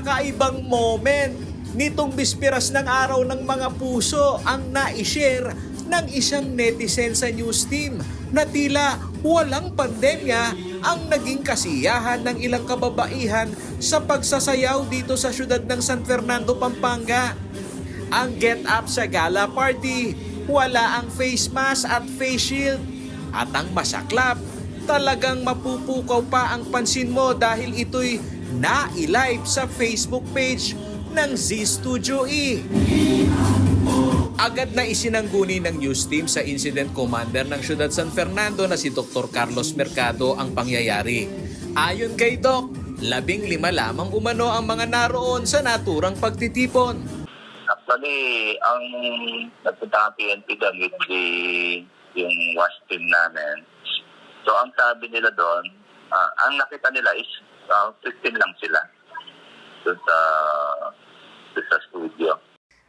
kakaibang moment nitong bisperas ng araw ng mga puso ang na-share ng isang netizen sa news team na tila walang pandemya ang naging kasiyahan ng ilang kababaihan sa pagsasayaw dito sa syudad ng San Fernando, Pampanga. Ang get up sa gala party, wala ang face mask at face shield. At ang masaklap, talagang mapupukaw pa ang pansin mo dahil ito'y na-live sa Facebook page ng Z Studio E. Agad na isinangguni ng news team sa incident commander ng Syudad San Fernando na si Dr. Carlos Mercado ang pangyayari. Ayon kay Doc, 15 lamang umano ang mga naroon sa naturang pagtitipon. Actually, ang nagpunta ang PNP doon with yung wash team namin. So, ang sabi nila doon, ang nakita nila is 15 lang sila doon sa studio.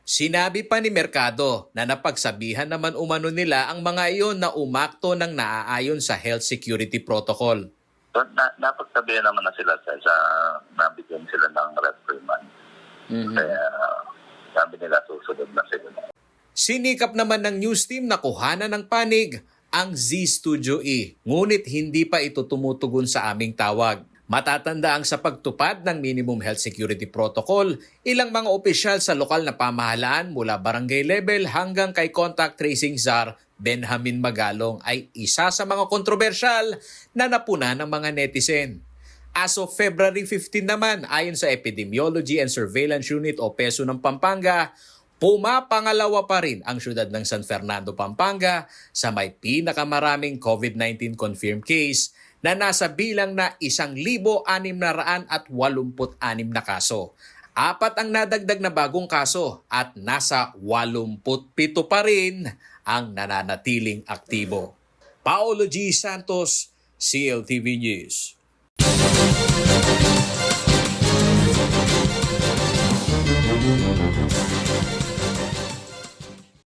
Sinabi pa ni Mercado na napagsabihan naman umano nila ang mga iyon na umakto ng naaayon sa health security protocol. So, napagsabihan naman na sila sa nabigyan sila ng reprimand. Kaya sabi nila susunod na sila. Sinikap naman ng news team na kuhanan ng panig ang Z Studio E, ngunit hindi pa ito tumutugon sa aming tawag. Matatanda ang sa pagtupad ng minimum health security protocol, ilang mga opisyal sa lokal na pamahalaan mula barangay level hanggang kay contact tracing czar Benjamin Magalong ay isa sa mga kontrobersyal na napuna ng mga netizen. As of February 15 naman, ayon sa Epidemiology and Surveillance Unit o PESU ng Pampanga, pumapangalawa pa rin ang syudad ng San Fernando, Pampanga sa may pinakamaraming COVID-19 confirmed case na nasa bilang na 1,686 na kaso. 4 ang nadagdag na bagong kaso at nasa 87 pa rin ang nananatiling aktibo. Paolo G. Santos, CLTV News.